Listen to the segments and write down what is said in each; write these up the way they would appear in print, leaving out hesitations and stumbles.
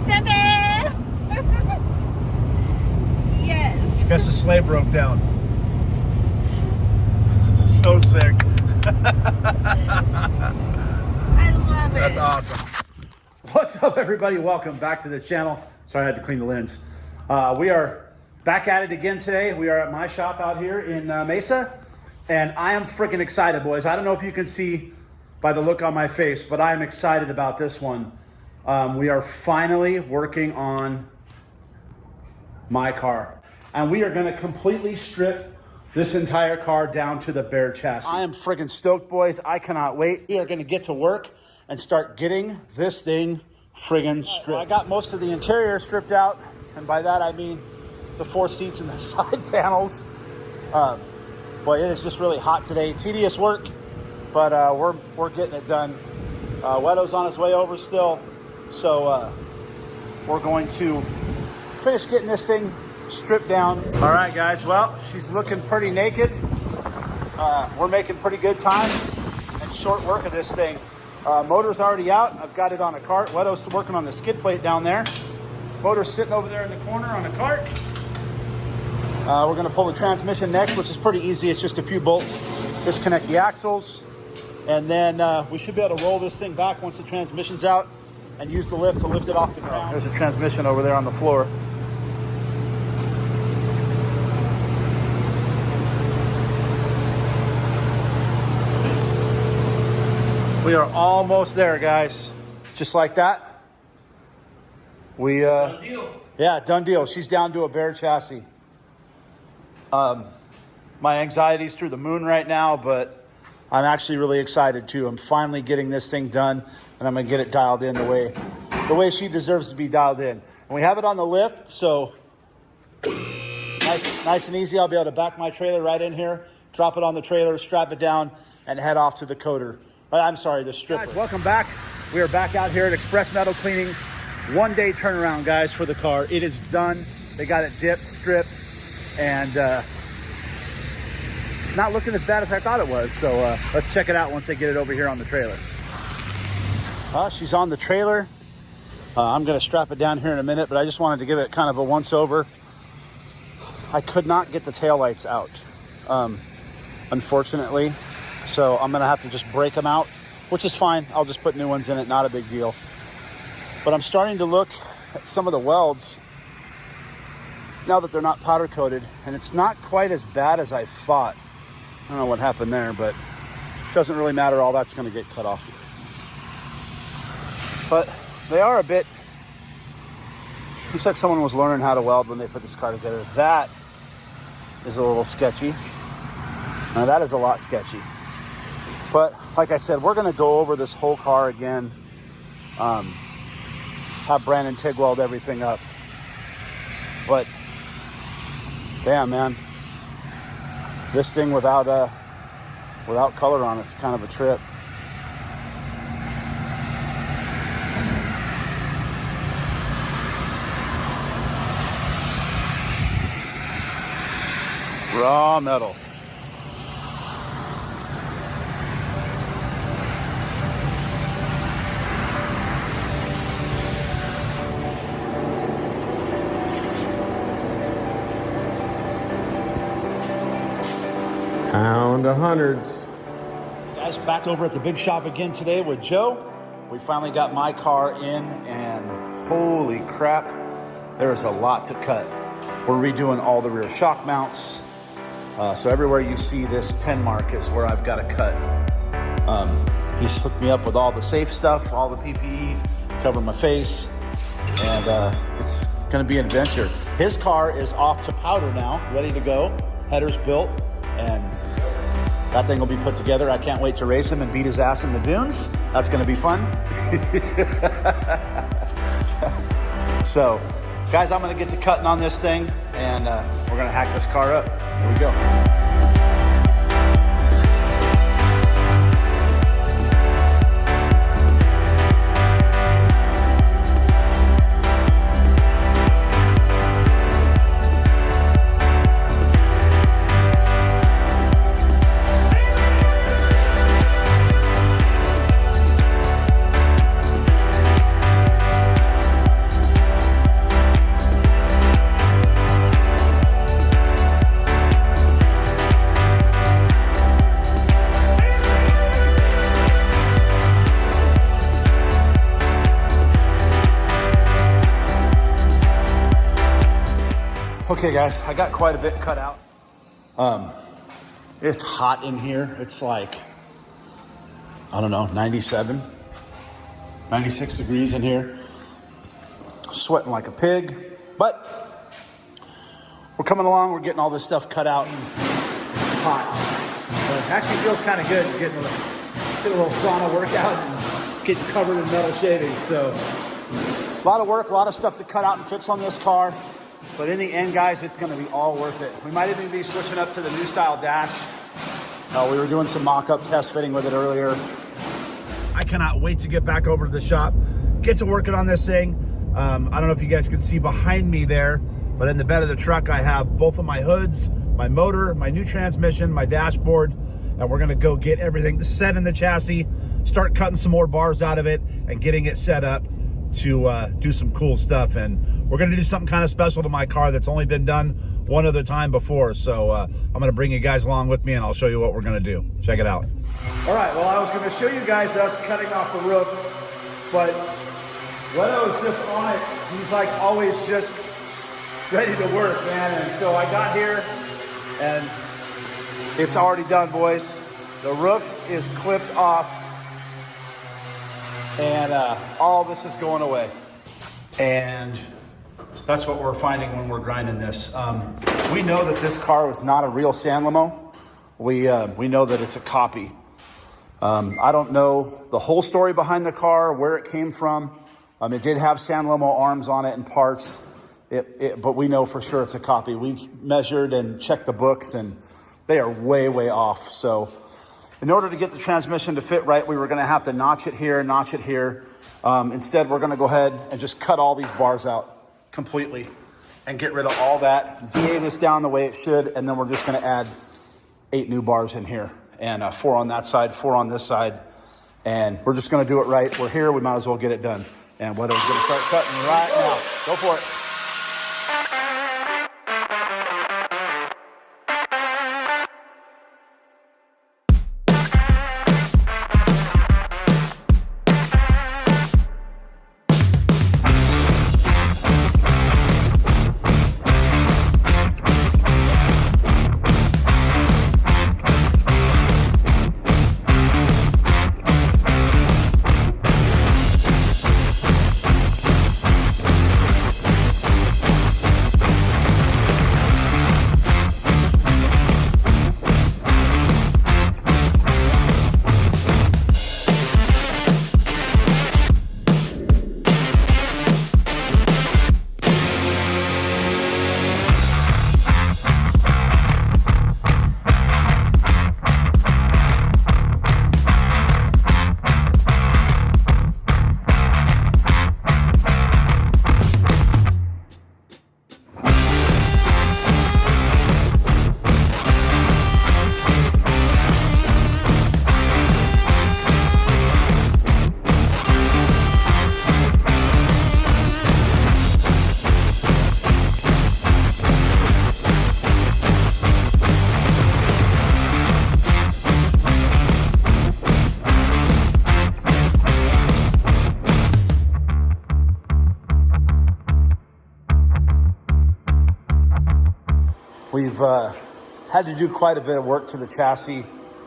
SANDRAIL! Yes. Guess the sleigh broke down. So sick. I love it. That's awesome. What's up, everybody? Welcome back to the channel. Sorry, I had to clean the lens. We are back at it again today. We are at my shop out here in Mesa, and I am freaking excited, boys. I don't know if you can see by the look on my face, but I am excited about this one. We are finally working on my car, and we are going to completely strip this entire car down to the bare chassis. I am freaking stoked, boys. I cannot wait. We are going to get to work and start getting this thing friggin' stripped. Well, I got most of the interior stripped out, and by that I mean the 4 seats and the side panels. Boy, it is just really hot today. Tedious work, but we're getting it done. Weto's on his way over still, so we're going to finish getting this thing stripped down. All right, guys. Well, she's looking pretty naked. We're making pretty good time and short work of this thing. Motor's already out. I've got it on a cart. Weto's working on the skid plate down there. Motor's sitting over there in the corner on a cart. We're going to pull the transmission next, which is pretty easy. It's just a few bolts. Disconnect the axles. And then we should be able to roll this thing back once the transmission's out and use the lift to lift it off the ground. There's a transmission over there on the floor. We are almost there, guys. Just like that. Done deal. Yeah, done deal. She's down to a bare chassis. My anxiety's through the moon right now, but I'm actually really excited too. I'm finally getting this thing done, and I'm gonna get it dialed in the way she deserves to be dialed in. And we have it on the lift, so nice and easy. I'll be able to back my trailer right in here, drop it on the trailer, strap it down, and head off to the coater. I'm sorry, the stripper. Guys, welcome back. We are back out here at Express Metal Cleaning. 1 day turnaround, guys, for the car. It is done. They got it dipped, stripped, and it's not looking as bad as I thought it was. So let's check it out once they get it over here on the trailer. She's on the trailer. I'm gonna strap it down here in a minute, but I just wanted to give it kind of a once over. I could not get the taillights out, unfortunately. So I'm gonna have to just break them out, which is fine. I'll just put new ones in it, not a big deal. But I'm starting to look at some of the welds now that they're not powder coated, and it's not quite as bad as I thought. I don't know what happened there, but it doesn't really matter. All that's gonna get cut off. But they are a bit, looks like someone was learning how to weld when they put this car together. That is a little sketchy. Now that is a lot sketchy. But like I said, we're gonna go over this whole car again. Have Brandon TIG weld everything up. But damn, man, this thing without color on it's kind of a trip. Raw metal. Pound of hundreds. Guys, back over at the big shop again today with Joe. We finally got my car in, and holy crap, there is a lot to cut. We're redoing all the rear shock mounts. So everywhere you see this pen mark is where I've got to cut. He's hooked me up with all the safe stuff, all the PPE, cover my face, and it's gonna be an adventure. His car is off to powder now, ready to go. Header's built, and that thing will be put together. I can't wait to race him and beat his ass in the dunes. That's gonna be fun. So, guys, I'm gonna get to cutting on this thing, and we're gonna hack this car up. Here we go. Okay guys, I got quite a bit cut out. It's hot in here. It's like, I don't know, 97, 96 degrees in here. Sweating like a pig, but we're coming along. We're getting all this stuff cut out and hot. But it actually feels kind of good getting a little sauna workout and getting covered in metal shavings. So a lot of work, a lot of stuff to cut out and fix on this car. But in the end, guys, it's going to be all worth it. We might even be switching up to the new style dash. We were doing some mock-up test fitting with it earlier. I cannot wait to get back over to the shop, get to working on this thing. I don't know if you guys can see behind me there, but in the bed of the truck, I have both of my hoods, my motor, my new transmission, my dashboard, and we're going to go get everything set in the chassis, start cutting some more bars out of it, and getting it set up to do some cool stuff. And we're gonna do something kind of special to my car that's only been done one other time before. So I'm gonna bring you guys along with me and I'll show you what we're gonna do. Check it out. All right, well, I was gonna show you guys us cutting off the roof, but when I was just on it, he's like always just ready to work, man. And so I got here and it's already done, boys. The roof is clipped off. And all this is going away. And that's what we're finding when we're grinding this. We know that this car was not a real San Limo. We know that it's a copy. I don't know the whole story behind the car, where it came from. It did have San Limo arms on it and parts, but we know for sure it's a copy. We've measured and checked the books and they are way, way off. So in order to get the transmission to fit right, we were gonna have to notch it here, notch it here. Instead, we're gonna go ahead and just cut all these bars out completely and get rid of all that. DA this down the way it should, and then we're just gonna add 8 new bars in here, and 4 on that side, 4 on this side. And we're just gonna do it right. We're here, we might as well get it done. And we're gonna start cutting right now. Go for it. We've had to do quite a bit of work to the chassis,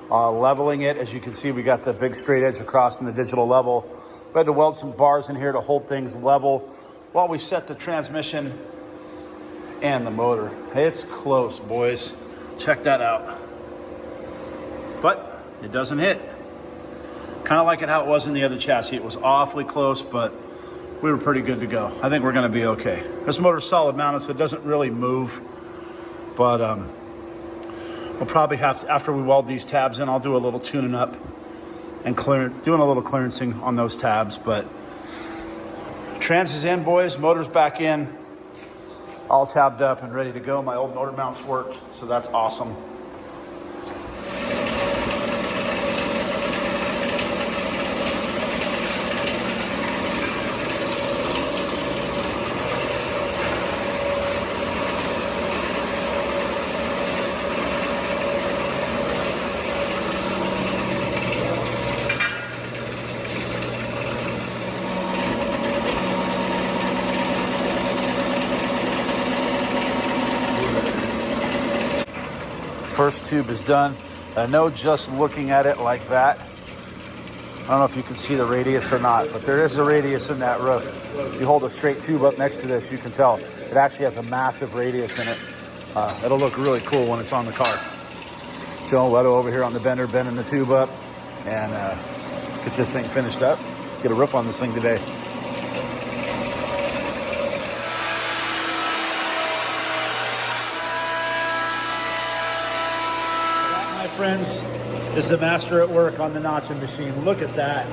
leveling it. As you can see, we got the big straight edge across in the digital level. We had to weld some bars in here to hold things level while we set the transmission and the motor. It's close, boys. Check that out. But it doesn't hit. Kind of like it how it was in the other chassis. It was awfully close, but we were pretty good to go. I think we're gonna be okay. This motor's solid mounted, so it doesn't really move. But we'll probably have to, after we weld these tabs in, I'll do a little tuning up and doing a little clearancing on those tabs. But trans is in, boys, motor's back in, all tabbed up and ready to go. My old motor mounts worked, so that's awesome. First tube is done. I know just looking at it like that, I don't know if you can see the radius or not, but there is a radius in that roof. You hold a straight tube up next to this, you can tell it actually has a massive radius in it. It'll look really cool when it's on the car. Joe Leto over here on the bender, bending the tube up, and get this thing finished up. Get a roof on this thing today. That, my friends, is the master at work on the notching machine. Look at that.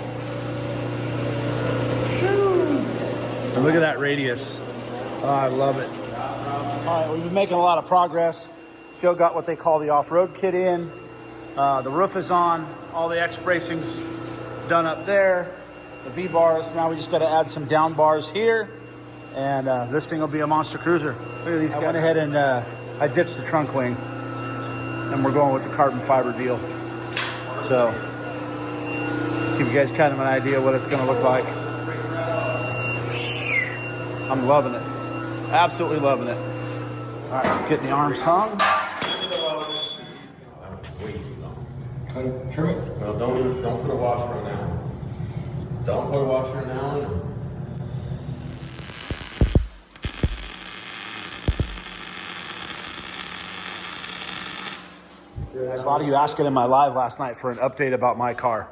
And look at that radius. Oh, I love it. All right, we've been making a lot of progress. Joe got what they call the off-road kit in. The roof is on. All the X-bracing's done up there. The V-bars. Now we just got to add some down bars here. And this thing will be a monster cruiser. Look at these guys. I went ahead and I ditched the trunk wing. And we're going with the carbon fiber deal. So, give you guys kind of an idea what it's going to look like. I'm loving it. Absolutely loving it. All right, getting the arms hung. Way too long. Trim it. No, don't put a washer on that one. Don't put a washer on that one. There's a lot of you asking in my live last night for an update about my car.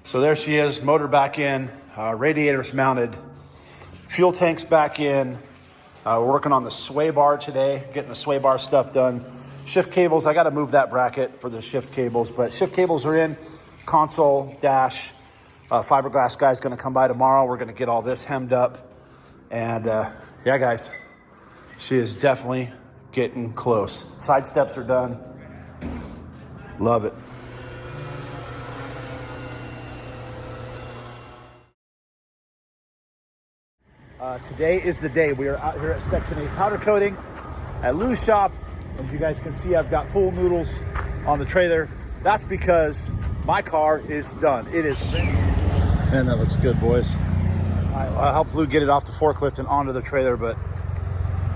So there she is, motor back in, radiators mounted, fuel tanks back in. We're working on the sway bar today, getting the sway bar stuff done. Shift cables, I got to move that bracket for the shift cables, but shift cables are in. Console, dash, fiberglass guy's going to come by tomorrow. We're going to get all this hemmed up. And yeah, guys, she is definitely getting close. Side steps are done. Love it. Today is the day. We are out here at Section 8 powder coating at Lou's shop. As you guys can see, I've got pool noodles on the trailer. That's because my car is done. It is. Man, that looks good, boys. I helped Lou get it off the forklift and onto the trailer, but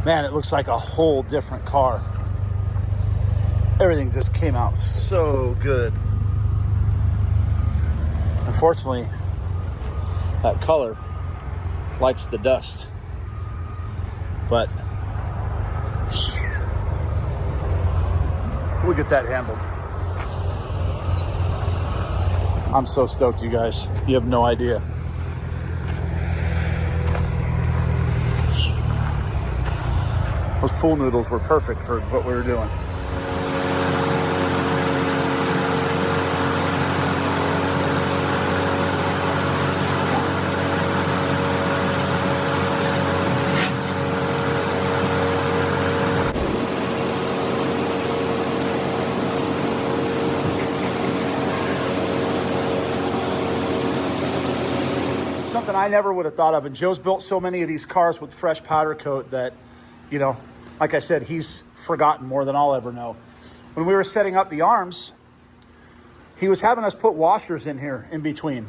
man, it looks like a whole different car. Everything just came out so good. Unfortunately, that color likes the dust, but we'll get that handled. I'm so stoked, you guys. You have no idea. Those pool noodles were perfect for what we were doing. Something I never would have thought of, and Joe's built so many of these cars with fresh powder coat that, you know, like I said, he's forgotten more than I'll ever know. When we were setting up the arms, he was having us put washers in here in between,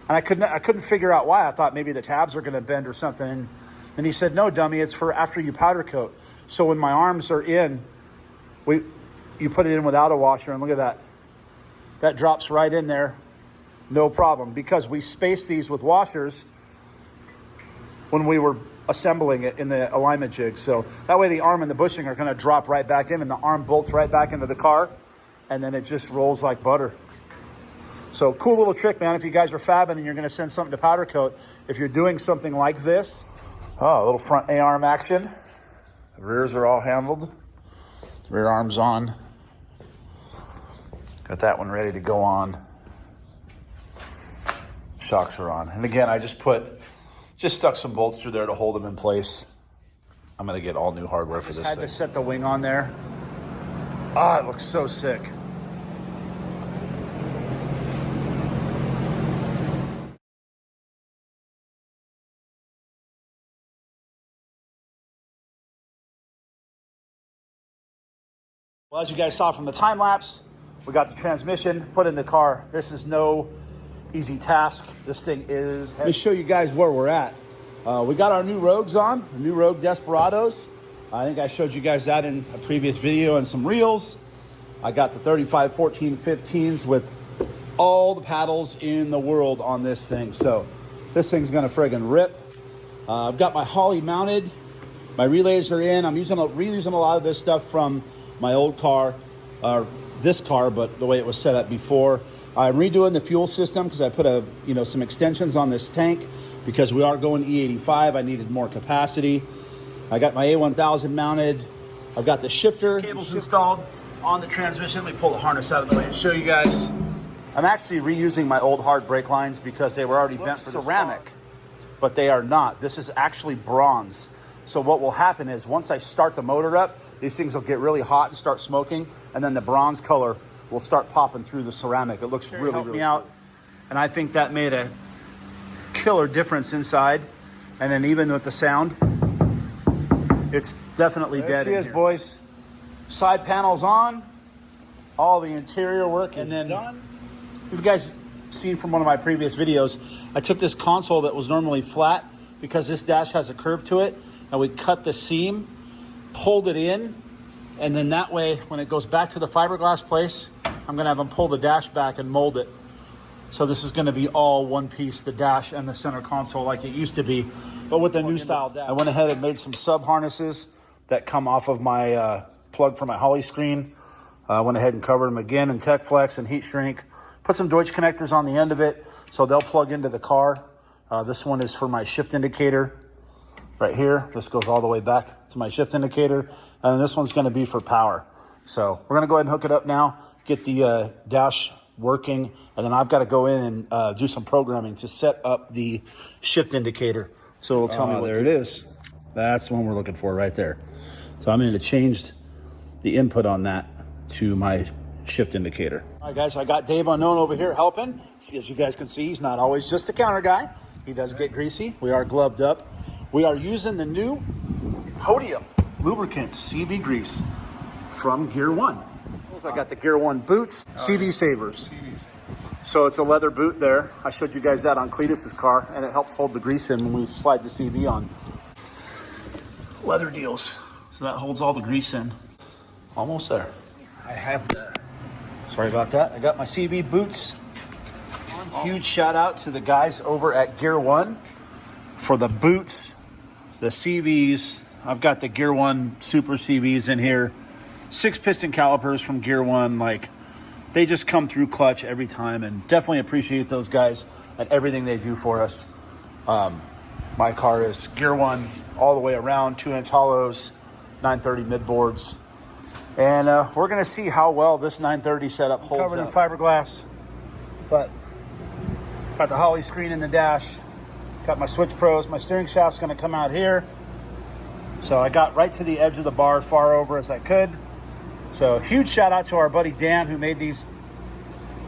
and I couldn't figure out why. I thought maybe the tabs are going to bend or something, and he said, "No, dummy, it's for after you powder coat." So when my arms are in, you put it in without a washer, and look at that. That drops right in there. No problem, because we spaced these with washers when we were assembling it in the alignment jig. So that way the arm and the bushing are going to drop right back in, and the arm bolts right back into the car, and then it just rolls like butter. So cool little trick, man. If you guys are fabbing and you're going to send something to powder coat, if you're doing something like this, oh, a little front A-arm action. The rears are all handled. Rear arm's on. Got that one ready to go on. Shocks are on. And again, I just stuck some bolts through there to hold them in place. I'm going to get all new hardware for this thing. Had to set the wing on there. Ah, it looks so sick. Well, as you guys saw from the time lapse, we got the transmission put in the car. This is no easy task. This thing is heavy. Let me show you guys where we're at. We got our new Rogues on, the new Rogue Desperados. I think I showed you guys that in a previous video and some reels. I got the 35, 14, 15s with all the paddles in the world on this thing. So this thing's gonna friggin' rip. I've got my Holly mounted. My relays are in. I'm reusing a lot of this stuff from my old car, this car, but the way it was set up before. I'm redoing the fuel system because I put some extensions on this tank because we are going E85. I needed more capacity. I got my A1000 mounted. I've got the shifter cables installed on the transmission. Let me pull the harness out of the way and show you guys. I'm actually reusing my old hard brake lines because they were already bent for ceramic, but they are not. This is actually bronze. So what will happen is once I start the motor up, these things will get really hot and start smoking, and then the bronze color will start popping through the ceramic. It looks really cool. Out, and I think that made a killer difference inside. And then even with the sound, it's definitely dead. There she is, boys. Side panels on, all the interior work is done. If you guys seen from one of my previous videos, I took this console that was normally flat because this dash has a curve to it, and we cut the seam, pulled it in, and then that way, when it goes back to the fiberglass place, I'm gonna have them pull the dash back and mold it. So this is gonna be all one piece, the dash and the center console like it used to be, but with the new style dash. I went ahead and made some sub harnesses that come off of my plug for my Holly screen. I went ahead and covered them again in Tech Flex and heat shrink. Put some Deutsch connectors on the end of it so they'll plug into the car. This one is for my shift indicator right here. This goes all the way back to my shift indicator. And this one's gonna be for power. So we're gonna go ahead and hook it up now, get the dash working, and then I've gotta go in and do some programming to set up the shift indicator. So it'll tell me what there it is. That's the one we're looking for right there. So I'm gonna change the input on that to my shift indicator. All right, guys, I got Dave Unknown over here helping. As you guys can see, he's not always just a counter guy. He does get greasy. We are gloved up. We are using the new Podium lubricant CV grease from Gear One. I got the Gear One boots, CV savers. So it's a leather boot there. I showed you guys that on Cletus's car, and it helps hold the grease in when we slide the CV on. Leather deals. So that holds all the grease in. Almost there. I have the, sorry about that. I got my CV boots. Huge shout out to the guys over at Gear One for the boots, the CVs. I've got the Gear One Super CVs in here. 6 piston calipers from Gear One. Like, they just come through clutch every time, and definitely appreciate those guys and everything they do for us. My car is Gear One all the way around, 2-inch hollows, 930 midboards. And we're gonna see how well this 930 setup holds up. Covered in fiberglass, but got the Holly screen in the dash. Got my switch pros. My steering shaft's gonna come out here. So I got right to the edge of the bar, far over as I could. So huge shout out to our buddy Dan who made these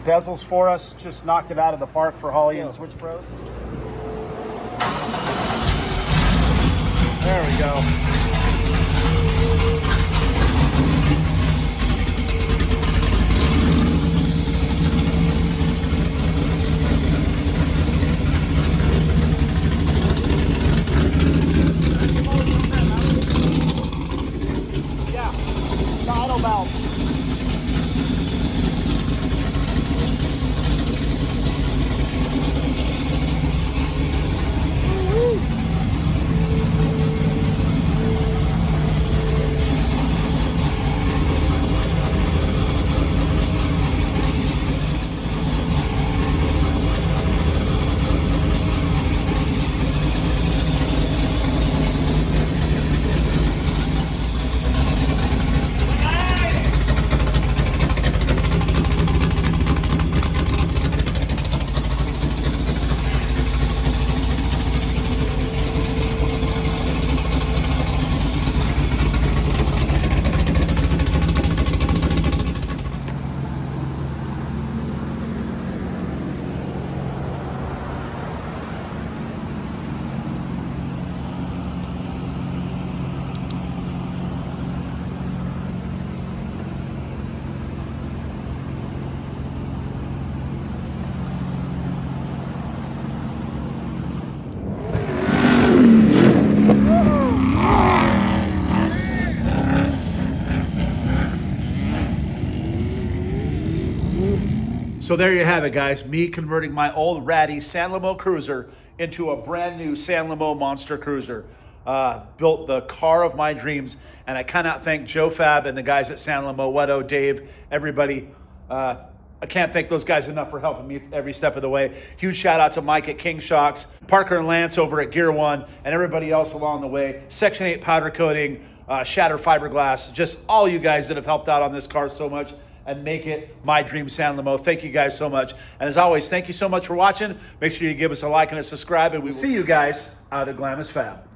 bezels for us. Just knocked it out of the park for Holly and Switch Pros. There we go. So there you have it, guys. Me converting my old ratty San Limo Cruiser into a brand new San Limo Monster Cruiser. Built the car of my dreams, and I cannot thank Joe Fab and the guys at San Limo, Wedo, Dave, everybody. I can't thank those guys enough for helping me every step of the way. Huge shout out to Mike at King Shocks, Parker and Lance over at Gear One, and everybody else along the way. Section 8 powder coating, Shatter Fiberglass, just all you guys that have helped out on this car so much and make it my dream San Limo. Thank you guys so much. And as always, thank you so much for watching. Make sure you give us a like and a subscribe, and we will see you guys out of Glamis Fab.